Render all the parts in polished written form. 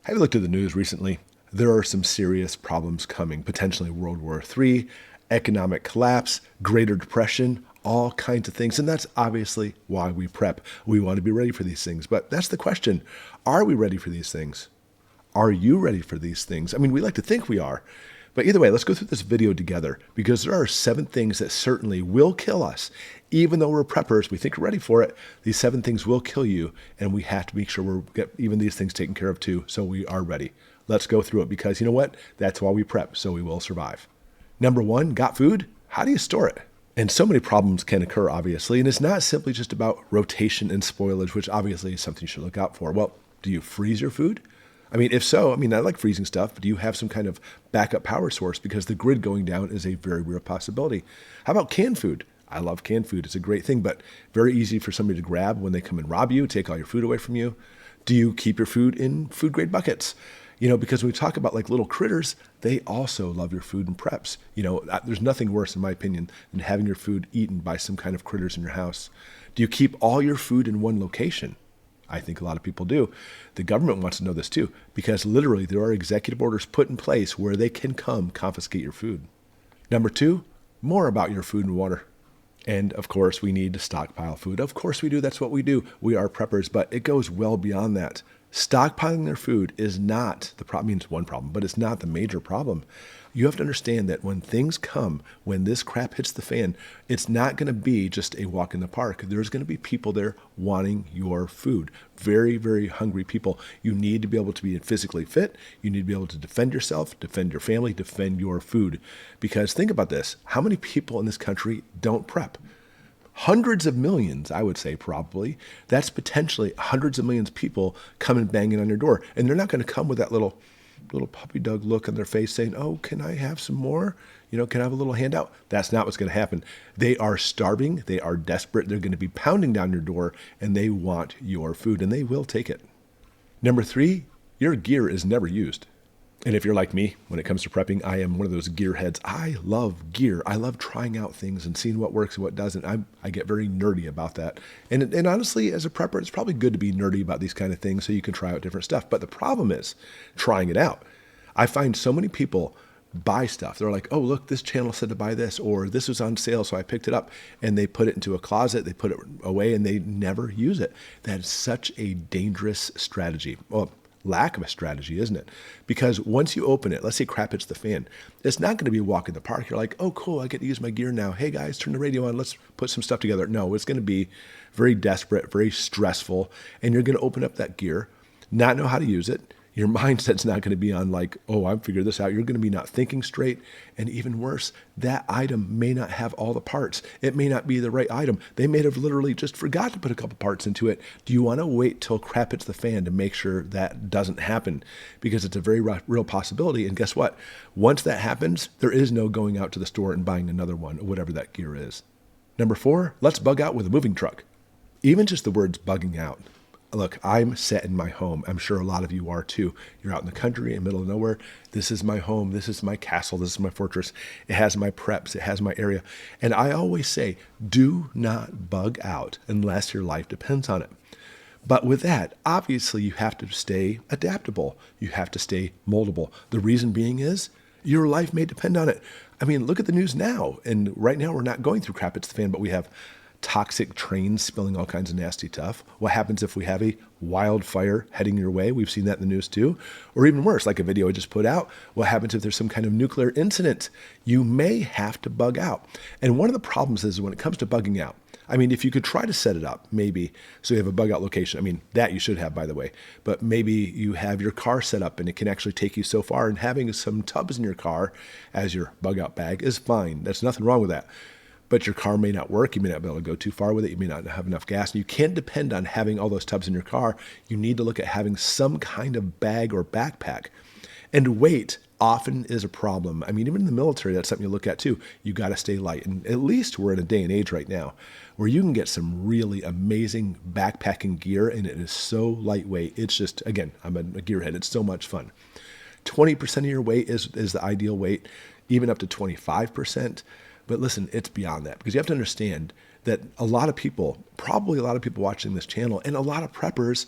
Have you looked at the news recently? There are some serious problems coming, potentially World War III, economic collapse, Greater Depression, all kinds of things. And that's obviously why we prep. We want to be ready for these things. But that's the question. Are we ready for these things? Are you ready for these things? I mean, we like to think we are. But either way, let's go through this video together because there are 7 things that certainly will kill us. Even though we're preppers, we think we're ready for it. These 7 things will kill you, and we have to make sure we get even these things taken care of too, so we are ready. Let's go through it because you know what? That's why we prep, so we will survive. Number 1, got food? How do you store it? And so many problems can occur, obviously, and it's not simply just about rotation and spoilage, which obviously is something you should look out for. Well, do you freeze your food? I mean, if so, I like freezing stuff, but do you have some kind of backup power source? Because the grid going down is a very real possibility. How about canned food? I love canned food. It's a great thing, but very easy for somebody to grab when they come and rob you, take all your food away from you. Do you keep your food in food grade buckets? Because when we talk about like little critters, they also love your food and preps. There's nothing worse, in my opinion, than having your food eaten by some kind of critters in your house. Do you keep all your food in one location? I think a lot of people do. The government wants to know this too, because literally there are executive orders put in place where they can come confiscate your food. Number 2, more about your food and water. And of course, we need to stockpile food. Of course we do. That's what we do. We are preppers, but it goes well beyond that. Stockpiling their food is not the problem. I mean, it's one problem, but it's not the major problem. You have to understand that when things come, when this crap hits the fan, it's not going to be just a walk in the park. There's going to be people there wanting your food. Very, very hungry people. You need to be able to be physically fit. You need to be able to defend yourself, defend your family, defend your food. Because think about this. How many people in this country don't prep? Hundreds of millions, I would say, probably. That's potentially hundreds of millions of people coming banging on your door. And they're not going to come with that little puppy dog look on their face saying, oh, can I have some more? Can I have a little handout? That's not what's going to happen. They are starving. They are desperate. They're going to be pounding down your door, and they want your food, and they will take it. Number 3, your gear is never used. And if you're like me, when it comes to prepping, I am one of those gearheads. I love gear. I love trying out things and seeing what works and what doesn't. I get very nerdy about that. And honestly, as a prepper, it's probably good to be nerdy about these kind of things so you can try out different stuff. But the problem is trying it out. I find so many people buy stuff. They're like, oh, look, this channel said to buy this, or this was on sale, so I picked it up. And they put it into a closet, they put it away, and they never use it. That is such a dangerous strategy. Well, lack of a strategy, isn't it? Because once you open it, let's say crap hits the fan, it's not going to be a walk in the park. You're like, oh, cool, I get to use my gear now. Hey, guys, turn the radio on. Let's put some stuff together. No, it's going to be very desperate, very stressful, and you're going to open up that gear, not know how to use it. Your mindset's not going to be on like, oh, I've figured this out. You're going to be not thinking straight. And even worse, that item may not have all the parts. It may not be the right item. They may have literally just forgot to put a couple parts into it. Do you want to wait till crap hits the fan to make sure that doesn't happen? Because it's a very real possibility. And guess what? Once that happens, there is no going out to the store and buying another one, or whatever that gear is. Number 4, let's bug out with a moving truck. Even just the words bugging out. Look, I'm set in my home. I'm sure a lot of you are too. You're out in the country, in the middle of nowhere. This is my home. This is my castle. This is my fortress. It has my preps. It has my area. And I always say, do not bug out unless your life depends on it. But with that, obviously you have to stay adaptable. You have to stay moldable. The reason being is your life may depend on it. I mean, look at the news now. And right now we're not going through crap hits the fan, but we have toxic trains spilling all kinds of nasty stuff. What happens if we have a wildfire heading your way? We've seen that in the news too. Or even worse, like a video I just put out, what happens if there's some kind of nuclear incident? You may have to bug out. And one of the problems is when it comes to bugging out, I mean, if you could try to set it up, maybe, so you have a bug out location. I mean, that you should have, by the way. But maybe you have your car set up and it can actually take you so far, and having some tubs in your car as your bug out bag is fine. There's nothing wrong with that. But your car may not work. You may not be able to go too far with it. You may not have enough gas. And you can't depend on having all those tubs in your car. You need to look at having some kind of bag or backpack. And weight often is a problem. I mean, even in the military, that's something you look at too. You got to stay light. And at least we're in a day and age right now where you can get some really amazing backpacking gear, and it is so lightweight. It's just, again, I'm a gearhead. It's so much fun. 20% of your weight is the ideal weight, even up to 25%. But listen, it's beyond that, because you have to understand that a lot of people, probably a lot of people watching this channel, and a lot of preppers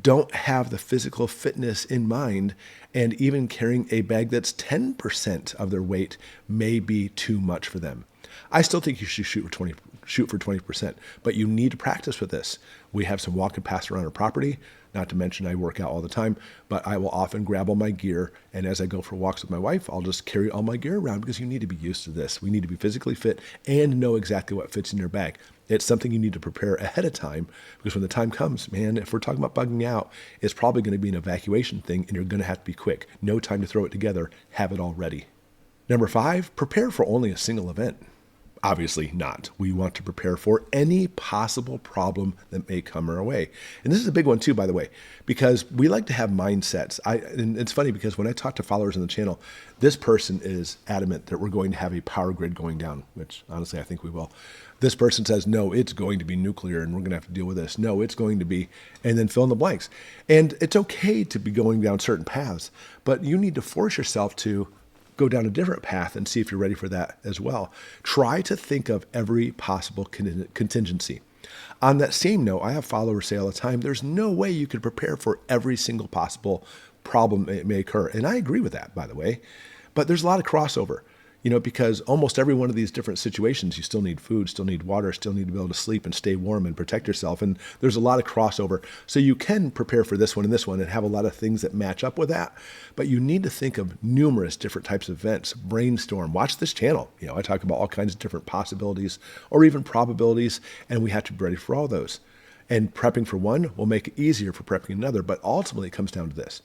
don't have the physical fitness in mind, and even carrying a bag that's 10% of their weight may be too much for them. I still think you should shoot for 20%, but you need to practice with this. We have some walking paths around our property, not to mention I work out all the time, but I will often grab all my gear, and as I go for walks with my wife, I'll just carry all my gear around because you need to be used to this. We need to be physically fit and know exactly what fits in your bag. It's something you need to prepare ahead of time, because when the time comes, man, if we're talking about bugging out, it's probably going to be an evacuation thing, and you're going to have to be quick. No time to throw it together. Have it all ready. Number 5, prepare for only a single event. Obviously not. We want to prepare for any possible problem that may come our way. And this is a big one too, by the way, because we like to have mindsets. And it's funny because when I talk to followers on the channel, this person is adamant that we're going to have a power grid going down, which honestly I think we will. This person says, no, it's going to be nuclear and we're going to have to deal with this. No, it's going to be, and then fill in the blanks. And it's okay to be going down certain paths, but you need to force yourself to go down a different path and see if you're ready for that as well. Try to think of every possible contingency. On that same note, I have followers say all the time, there's no way you could prepare for every single possible problem that may occur. And I agree with that, by the way, but there's a lot of crossover. Because almost every one of these different situations, you still need food, still need water, still need to be able to sleep and stay warm and protect yourself. And there's a lot of crossover. So you can prepare for this one and have a lot of things that match up with that. But you need to think of numerous different types of events, brainstorm, watch this channel. I talk about all kinds of different possibilities or even probabilities, and we have to be ready for all those. And prepping for one will make it easier for prepping another. But ultimately, it comes down to this.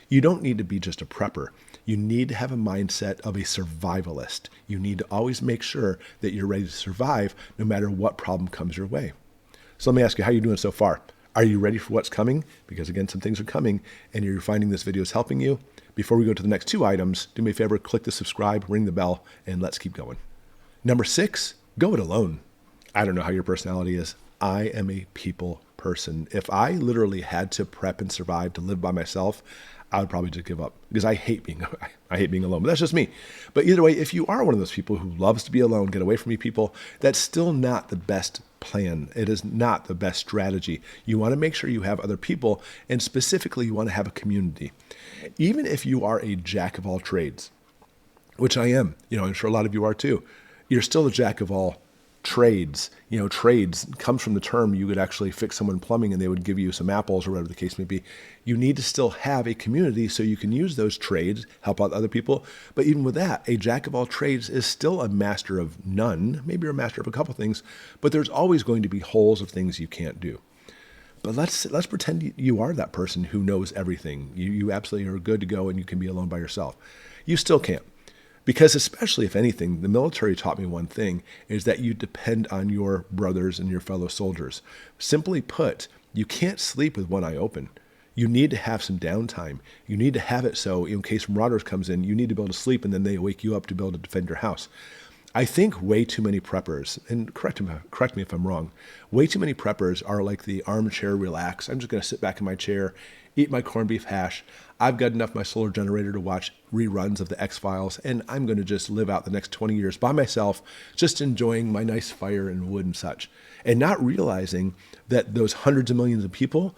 You don't need to be just a prepper. You need to have a mindset of a survivalist. You need to always make sure that you're ready to survive no matter what problem comes your way. So let me ask you, how are you doing so far? Are you ready for what's coming? Because again, some things are coming and you're finding this video is helping you. Before we go to the next 2 items, do me a favor, click the subscribe, ring the bell, and let's keep going. Number 6, go it alone. I don't know how your personality is. I am a people person. If I literally had to prep and survive to live by myself, I would probably just give up because I hate being alone. But that's just me. But either way, if you are one of those people who loves to be alone, get away from me people, that's still not the best plan. It is not the best strategy. You want to make sure you have other people, and specifically you want to have a community. Even if you are a jack of all trades, which I am, I'm sure a lot of you are too, you're still a jack of all trades. Trades comes from the term you could actually fix someone plumbing and they would give you some apples or whatever the case may be. You need to still have a community so you can use those trades, help out other people. But even with that, a jack of all trades is still a master of none. Maybe you're a master of a couple things, but there's always going to be holes of things you can't do. But let's pretend you are that person who knows everything. You absolutely are good to go and you can be alone by yourself. You still can't. Because especially if anything, the military taught me one thing, is that you depend on your brothers and your fellow soldiers. Simply put, you can't sleep with one eye open. You need to have some downtime. You need to have it so in case marauders comes in, you need to be able to sleep and then they wake you up to be able to defend your house. I think way too many preppers, and correct me if I'm wrong, way too many preppers are like the armchair relax. I'm just going to sit back in my chair, eat my corned beef hash. I've got enough my solar generator to watch reruns of the X-Files, and I'm going to just live out the next 20 years by myself, just enjoying my nice fire and wood and such, and not realizing that those hundreds of millions of people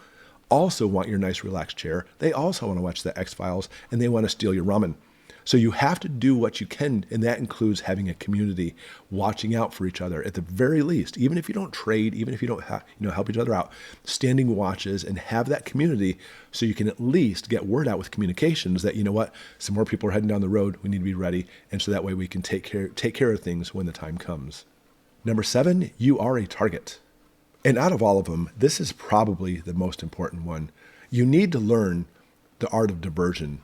also want your nice relaxed chair. They also want to watch the X-Files, and they want to steal your ramen. So you have to do what you can, and that includes having a community, watching out for each other at the very least. Even if you don't trade, even if you don't help each other out, standing watches and have that community so you can at least get word out with communications that, some more people are heading down the road, we need to be ready, and so that way we can take care of things when the time comes. Number 7, you are a target. And out of all of them, this is probably the most important one. You need to learn the art of diversion,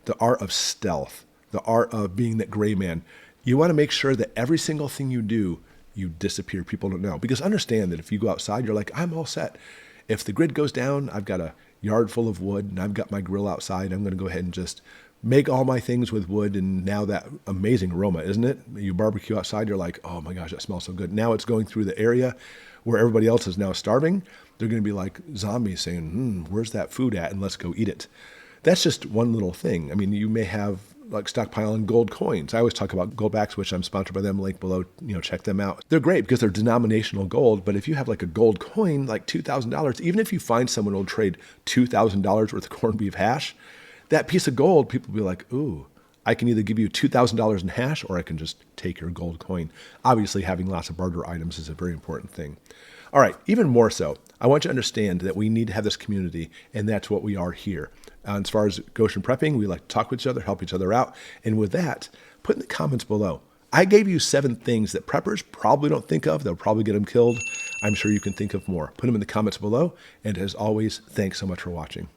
the art of stealth, the art of being that gray man. You want to make sure that every single thing you do, you disappear. People don't know. Because understand that if you go outside, you're like, I'm all set. If the grid goes down, I've got a yard full of wood and I've got my grill outside. I'm going to go ahead and just make all my things with wood. And now that amazing aroma, isn't it? You barbecue outside, you're like, oh my gosh, that smells so good. Now it's going through the area where everybody else is now starving. They're going to be like zombies saying, where's that food at? And let's go eat it. That's just one little thing. I mean, you may have like stockpiling gold coins. I always talk about GoldBacks, which I'm sponsored by them. Link below. Check them out. They're great because they're denominational gold. But if you have like a gold coin, like $2,000, even if you find someone who'll trade $2,000 worth of corned beef hash, that piece of gold, people will be like, ooh, I can either give you $2,000 in hash or I can just take your gold coin. Obviously, having lots of barter items is a very important thing. All right, even more so, I want you to understand that we need to have this community, and that's what we are here. As far as Goshen Prepping, we like to talk with each other, help each other out. And with that, put in the comments below. I gave you 7 things that preppers probably don't think of. They'll probably get them killed. I'm sure you can think of more. Put them in the comments below. And as always, thanks so much for watching.